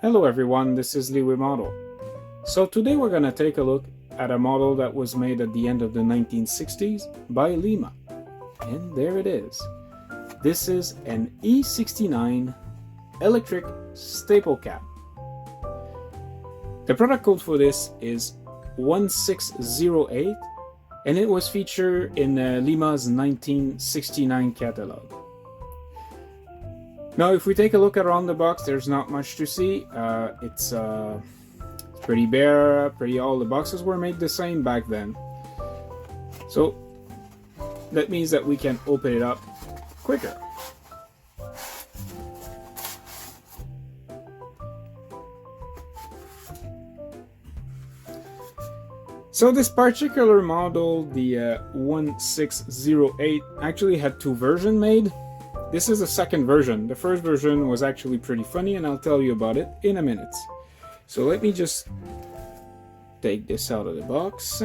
Hello everyone, this is Livery model. So today we're going to take a look at a model that was made at the end of the 1960s by Lima. And there it is. This is an E69 electric staple cab. The product code for this is 1608 and it was featured in Lima's 1969 catalog. Now, if we take a look around the box, there's not much to see. It's pretty bare, all the boxes were made the same back then. So that means that we can open it up quicker. So this particular model, the 1608, actually had two versions made. This is the second version. The first version was actually pretty funny, and I'll tell you about it in a minute. So let me just take this out of the box.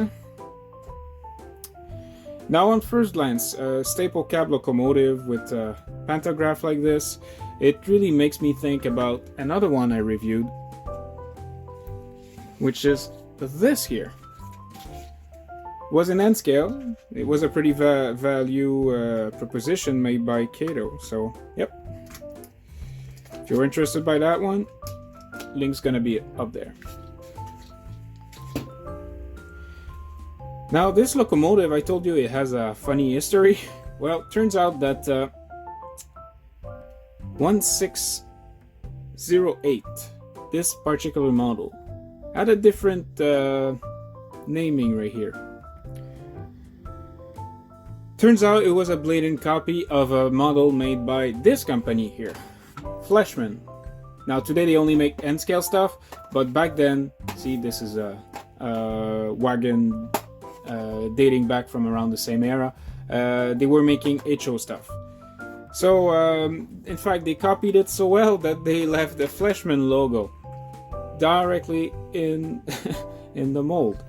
Now on first glance, a staple cab locomotive with a pantograph like this, it really makes me think about another one I reviewed, which is this here. Was an N scale. It was a pretty value proposition made by Cato. So, yep. If you're interested by that one, link's gonna be up there. Now, this locomotive, I told you it has a funny history. Well, turns out that 1608, this particular model, had a different naming right here. Turns out it was a blatant copy of a model made by this company here, Fleshman. Now today they only make N-scale stuff, but back then, see, this is a wagon dating back from around the same era. They were making HO stuff. So in fact they copied it so well that they left the Fleshman logo directly in in the mold.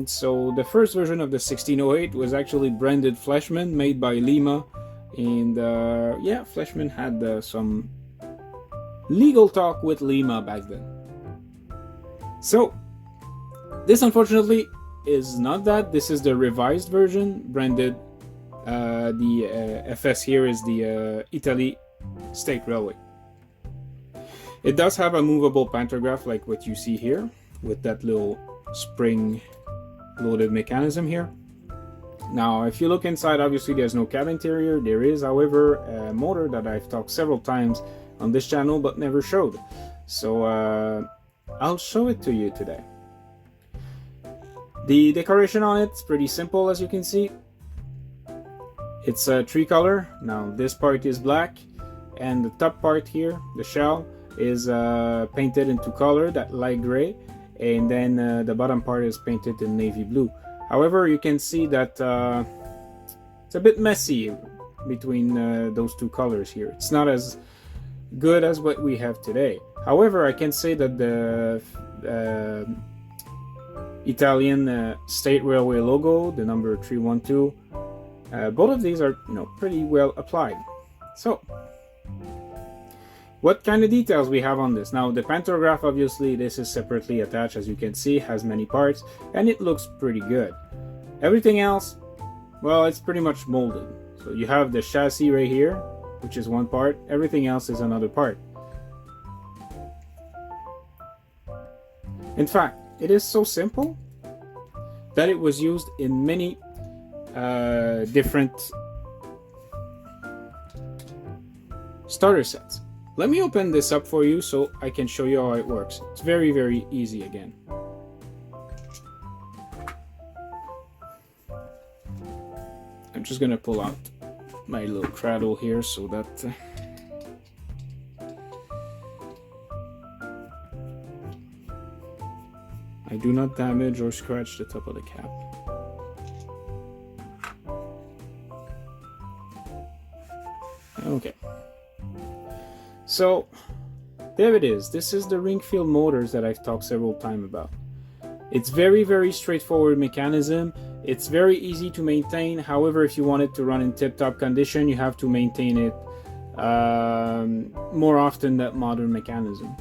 So the first version of the 1608 was actually branded Fleshman, made by Lima, and yeah, Fleshman had some legal talk with Lima back then. So this unfortunately is not that. This is the revised version, branded. The FS here is the Italy State Railway. It does have a movable pantograph like what you see here, with that little spring loaded mechanism here. Now if you look inside, obviously there's no cab interior. There is, however, a motor that I've talked several times on this channel but never showed. So I'll show it to you today. The decoration on it's pretty simple, as you can see. It's a tree color. Now this part is black, and the top part here, the shell, is painted into color, that light gray, and then the bottom part is painted in navy blue. However, you can see that it's a bit messy between those two colors here. It's not as good as what we have today. However, I can say that the Italian State Railway logo, the number 312, both of these are, pretty well applied. So what kind of details we have on this? Now the pantograph, obviously this is separately attached, as you can see, has many parts, and it looks pretty good. Everything else, well, it's pretty much molded. So you have the chassis right here, which is one part. Everything else is another part. In fact, it is so simple that it was used in many different starter sets. Let me open this up for you so I can show you how it works. It's very, very easy again. I'm just gonna pull out my little cradle here so that I do not damage or scratch the top of the cap. Okay. So there it is. This is the Ringfield motors that I've talked several times about. It's very, very straightforward mechanism. It's very easy to maintain. However, if you want it to run in tip-top condition, you have to maintain it more often than modern mechanism.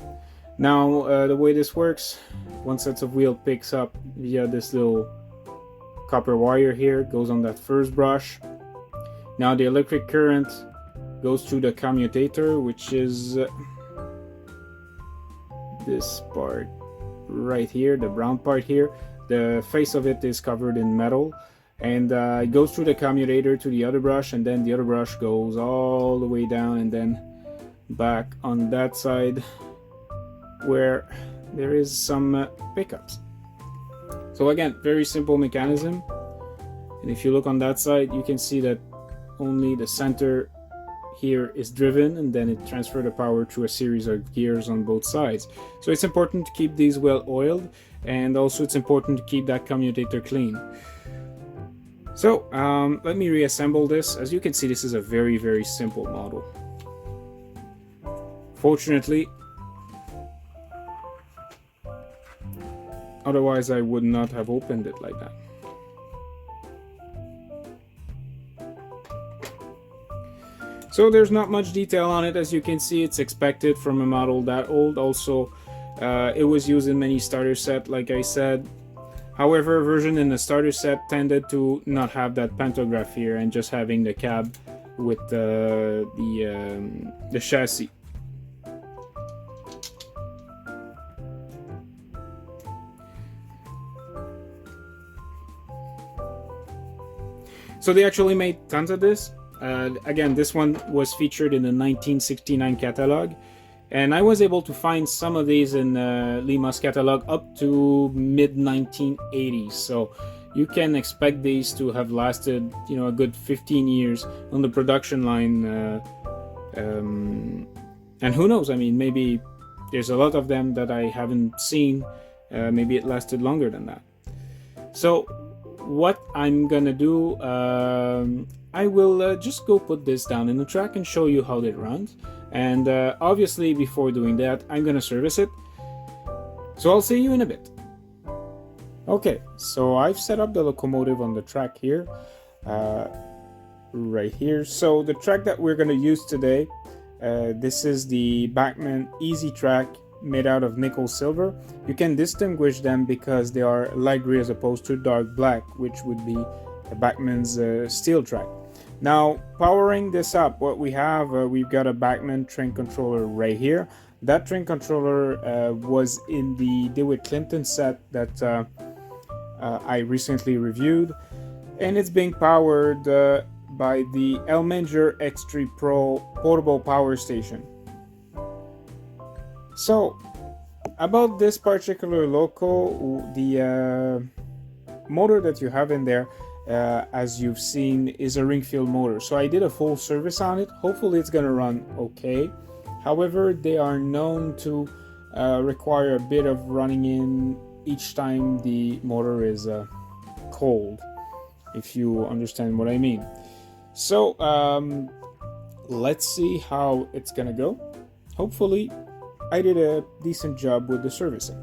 Now the way this works, one set of wheel picks up via this little copper wire here, goes on that first brush. Now the electric current goes through the commutator, which is this part right here, the brown part here. The face of it is covered in metal, and it goes through the commutator to the other brush, and then the other brush goes all the way down and then back on that side where there is some pickups. So again, very simple mechanism, and if you look on that side, you can see that only the center here is driven, and then it transfers the power through a series of gears on both sides. So it's important to keep these well oiled, and also it's important to keep that commutator clean. So let me reassemble this. As you can see, this is a very simple model. Fortunately, otherwise I would not have opened it like that. So there's not much detail on it. As you can see, it's expected from a model that old. Also, it was used in many starter sets, like I said. However, a version in the starter set tended to not have that pantograph here and just having the cab with the chassis. So they actually made tons of this. Again, this one was featured in the 1969 catalog, and I was able to find some of these in Lima's catalog up to mid-1980s. So you can expect these to have lasted, you know, a good 15 years on the production line. And who knows? I mean, maybe there's a lot of them that I haven't seen. Maybe it lasted longer than that. So what I'm gonna do, I will just go put this down in the track and show you how it runs. And obviously before doing that, I'm gonna service it. So I'll see you in a bit. Okay, so I've set up the locomotive on the track here, right here. So the track that we're gonna use today, this is the Bachmann Easy Track made out of nickel silver. You can distinguish them because they are light gray as opposed to dark black, which would be Bachmann's steel track. Now, powering this up, what we have, we've got a Bachmann train controller right here. That train controller was in the DeWitt Clinton set that I recently reviewed, and it's being powered by the Elminger X3 Pro portable power station. So, about this particular loco, the motor that you have in there, as you've seen, is a Ringfield motor. So I did a full service on it. Hopefully it's gonna run okay. However, they are known to require a bit of running in each time the motor is cold, if you understand what I mean. So let's see how it's gonna go. Hopefully I did a decent job with the servicing.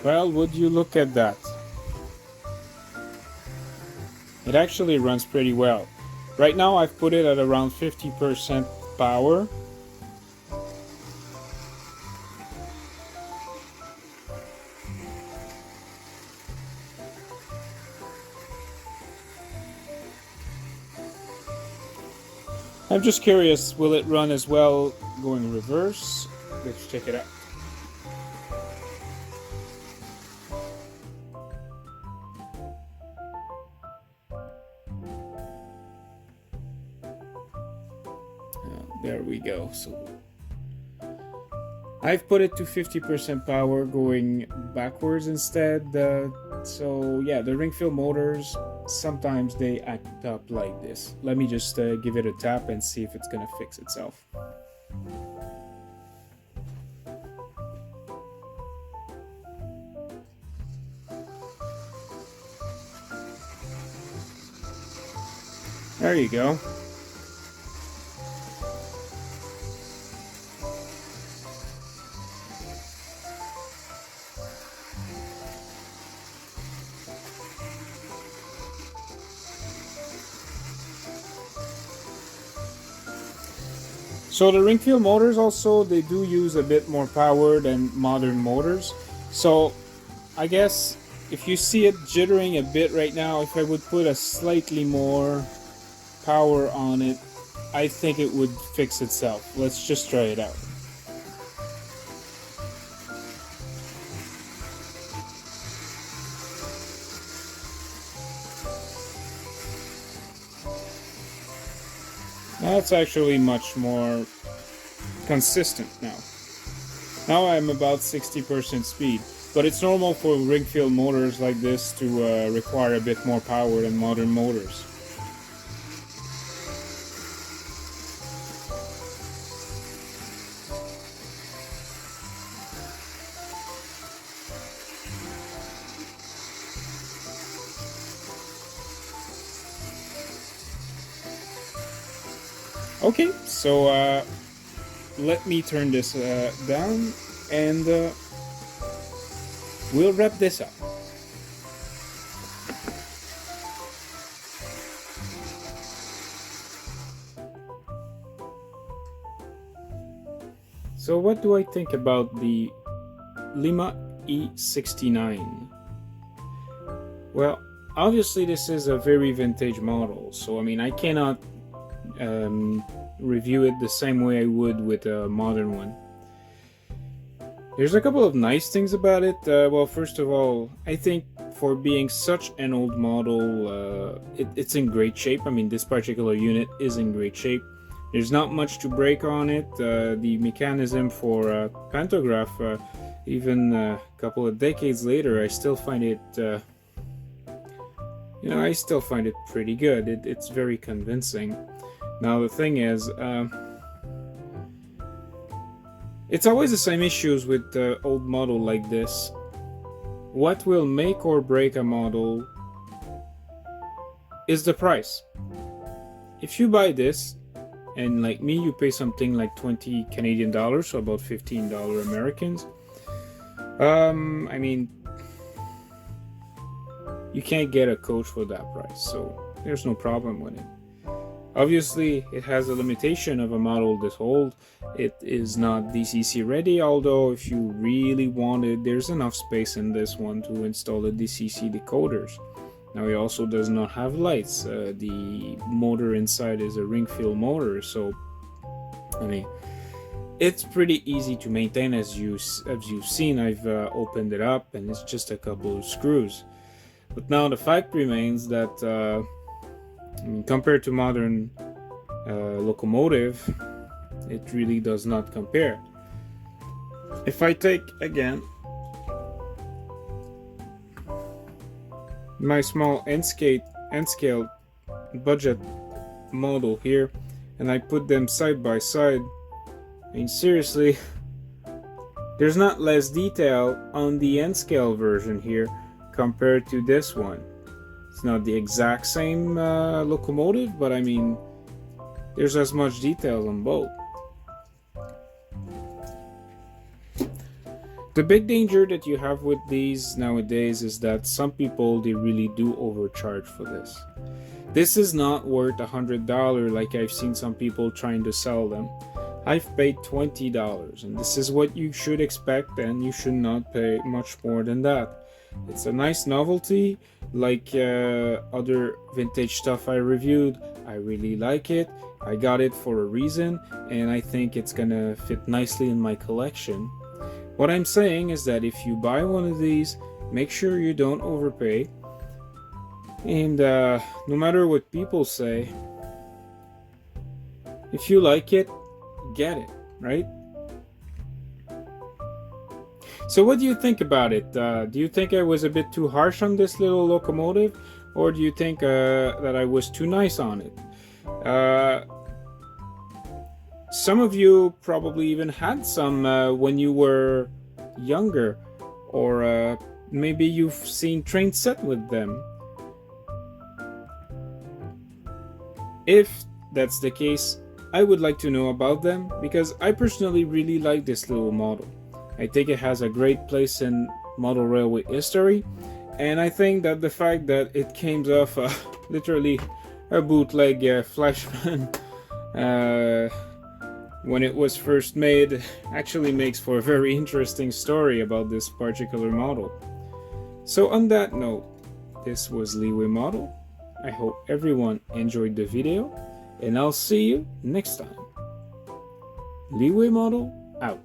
Well, would you look at that? It actually runs pretty well. Right now I've put it at around 50% power. I'm just curious, will it run as well going reverse? Let's check it out. There we go. So I've put it to 50% power going backwards instead. So yeah, the Ringfield motors, sometimes they act up like this. Let me just give it a tap and see if it's gonna fix itself. There you go. So the Ringfield motors also, they do use a bit more power than modern motors. So I guess if you see it jittering a bit right now, if I would put a slightly more power on it, I think it would fix itself. Let's just try it out. That's actually much more consistent now. Now I'm about 60% speed, but it's normal for Ringfield motors like this to require a bit more power than modern motors. Okay, so let me turn this down and we'll wrap this up. So what do I think about the Lima E69? Well, obviously this is a very vintage model, so I mean I cannot review it the same way I would with a modern one. There's a couple of nice things about it. Well, first of all, I think for being such an old model, it's in great shape. I mean, this particular unit is in great shape. There's not much to break on it. The mechanism for pantograph, even a couple of decades later, I still find it I still find it pretty good. It's very convincing. Now the thing is, it's always the same issues with old model like this. What will make or break a model is the price. If you buy this, and like me, you pay something like 20 Canadian dollars, so about $15 Americans. I mean, you can't get a coach for that price, so there's no problem with it. Obviously, it has a limitation of a model this old. It is not DCC ready, although if you really wanted, there's enough space in this one to install the DCC decoders. Now, it also does not have lights. The motor inside is a Ringfield motor, so I mean, it's pretty easy to maintain. As you've seen, I've opened it up, and it's just a couple of screws. But now the fact remains that I mean, compared to modern Locomotive, it really does not compare. If I take again my small N-scale budget model here, and I put them side by side, I mean, seriously, there's not less detail on the N-scale version here compared to this one. It's not the exact same Locomotive, but I mean, there's as much detail on both. The big danger that you have with these nowadays is that some people, they really do overcharge for this. This is not worth $100 like I've seen some people trying to sell them. I've paid $20, and this is what you should expect, and you should not pay much more than that. It's a nice novelty, like other vintage stuff I reviewed. I really like it. I got it for a reason, and I think it's gonna fit nicely in my collection. What I'm saying is that if you buy one of these, make sure you don't overpay. And no matter what people say, if you like it, get it, right? So what do you think about it? Do you think I was a bit too harsh on this little Locomotive, or do you think that I was too nice on it? Some of you probably even had some when you were younger, or maybe you've seen train set with them. If that's the case, I would like to know about them, because I personally really like this little model. I think it has a great place in model railway history, and I think that the fact that it came off literally a bootleg Flashman when it was first made actually makes for a very interesting story about this particular model. So on that note, this was Leeway Model. I hope everyone enjoyed the video, and I'll see you next time. Leeway Model out.